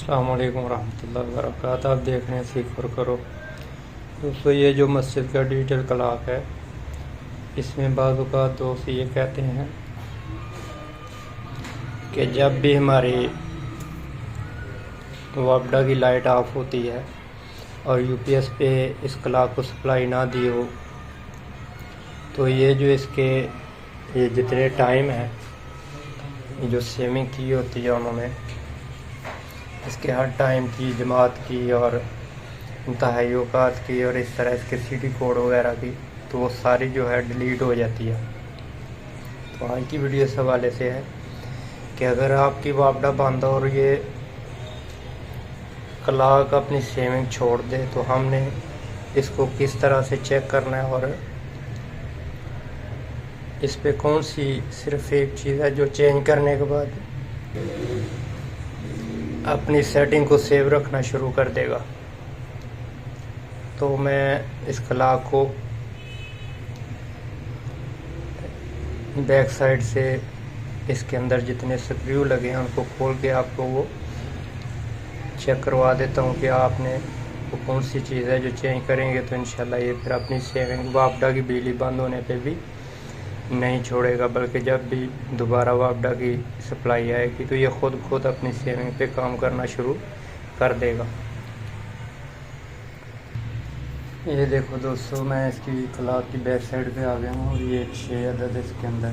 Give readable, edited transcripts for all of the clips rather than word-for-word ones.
अस्सलाम वालेकुम रहमतुल्लाहि व बरकातहू। आप देख रहे हैं सीख और करो। दोस्तों, ये जो मस्जिद का डिजिटल क्लॉक है, इसमें बाज़ औक़ात दोस्त ये कहते हैं कि जब भी हमारी वापडा की लाइट ऑफ होती है और यूपीएस पे इस क्लॉक को सप्लाई ना दी हो, तो ये जो इसके ये जितने टाइम है, जो सेविंग की होती है उन्होंने, इसके हर टाइम की, जमात की और इंतहाई औक़ात की और इस तरह इसके सीटी कोड वगैरह की, तो वो सारी जो है डिलीट हो जाती है। तो आज की वीडियो इस हवाले से है कि अगर आपकी वापडा बंद और ये क्लॉक अपनी सेविंग छोड़ दे तो हमने इसको किस तरह से चेक करना है और इस पे कौन सी सिर्फ एक चीज़ है जो चेंज करने के बाद अपनी सेटिंग को सेव रखना शुरू कर देगा। तो मैं इस क्लॉक को बैक साइड से इसके अंदर जितने स्क्रू लगे हैं उनको खोल के आपको वो चेक करवा देता हूँ कि आपने वो कौन सी चीज़ है जो चेंज करेंगे तो इंशाल्लाह ये फिर अपनी सेविंग वापडा की बिजली बंद होने पे भी नहीं छोड़ेगा, बल्कि जब भी दोबारा वापडा की सप्लाई आएगी तो ये खुद अपनी सेविंग पे काम करना शुरू कर देगा। ये देखो दोस्तों, मैं इसकी क्लॉक की बैक साइड पे आ गया हूँ और ये 6 अदद इसके अंदर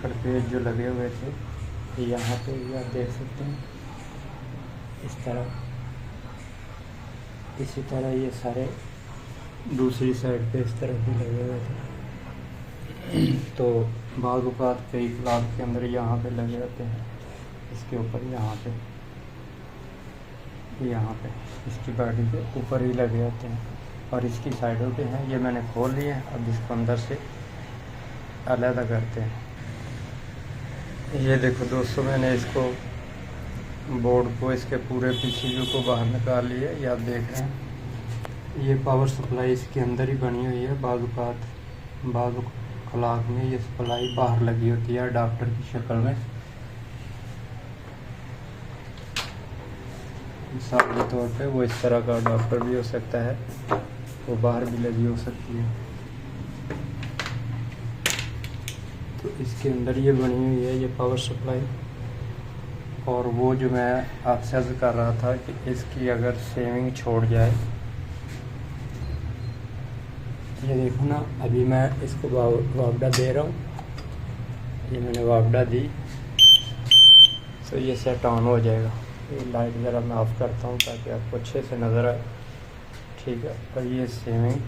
खड़पेज जो लगे हुए थे यहाँ पे ये आप देख सकते हैं। इस तरह इसी तरह ये सारे दूसरी साइड पे इस तरह भी लगे हुए थे। तो बाज़ औक़ात कई क्लॉक के अंदर यहाँ पे लगे रहते हैं, इसके ऊपर यहाँ पे इसकी बॉडी के ऊपर ही लगे रहते हैं और इसकी साइडों पे हैं। ये मैंने खोल लिए हैं, अब इसको अंदर से अलग करते हैं। ये देखो दोस्तों, मैंने इसको बोर्ड को इसके पूरे पीसीबी को बाहर निकाल लिया। ये आप देख रहे हैं, ये पावर सप्लाई इसके अंदर ही बनी हुई है। बाज़ क्लॉक में ये सप्लाई बाहर लगी होती है अडाप्टर की शक्ल में। मिसाल के तौर पे वो इस तरह का अडाप्टर भी हो सकता है, वो बाहर भी लगी हो सकती है। तो इसके अंदर ये बनी हुई है ये पावर सप्लाई। और वो जो मैं आपसे अर्ज़ कर रहा था कि इसकी अगर सेविंग छोड़ जाए, ये देखो ना, अभी मैं इसको वापडा दे रहा हूँ, ये मैंने वापडा दी तो ये सेट ऑन हो जाएगा। ये लाइट ज़रा मैं ऑफ़ करता हूँ ताकि आपको अच्छे से नज़र आए, ठीक है। और ये सेविंग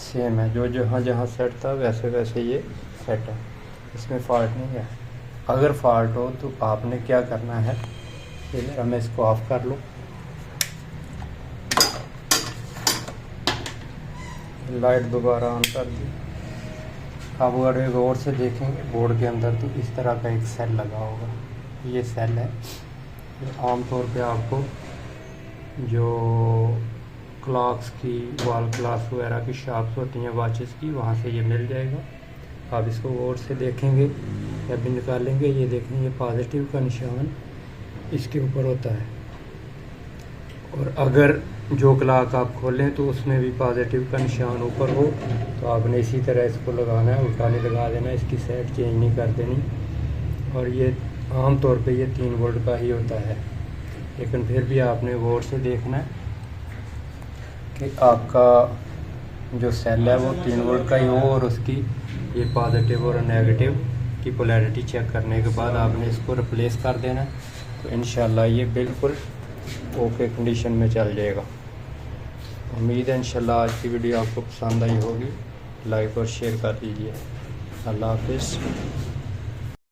सेम है, जो जहाँ सेट था वैसे वैसे ये सेट है, इसमें फ़ॉल्ट नहीं है। अगर फ़ॉल्ट हो तो आपने क्या करना है, ये ज़रा मैं इसको ऑफ़ कर लूँ, लाइट दोबारा ऑन कर दी। आप अगर एक गौर से देखेंगे बोर्ड के अंदर तो इस तरह का एक सेल लगा होगा, ये सेल है। आमतौर पे आपको जो क्लॉक्स की, वॉल क्लॉक्स वगैरह की शॉप्स होती हैं वॉचेस की, वहाँ से ये मिल जाएगा। आप इसको गौर से देखेंगे या भी निकालेंगे, ये देखें, ये पॉजिटिव का निशान इसके ऊपर होता है। और अगर जो क्लॉक आप खोलें तो उसमें भी पॉजिटिव का निशान ऊपर हो तो आपने इसी तरह इसको लगाना है, उल्टा नहीं लगा देना, इसकी सेट चेंज नहीं कर देनी। और ये आम तौर पे ये 3 वोल्ट का ही होता है, लेकिन फिर भी आपने गौर से देखना है कि आपका जो सेल है वो 3 वोल्ट का ही हो और उसकी ये पॉजिटिव और नेगेटिव की पोलैरिटी चेक करने के बाद आपने इसको रिप्लेस कर देना है। तो इंशाल्लाह ये बिल्कुल ओके कंडीशन में चल जाएगा। उम्मीद है इंशाल्लाह आज की वीडियो आपको पसंद आई होगी। लाइक और शेयर कर दीजिए। अल्लाह हाफिज़।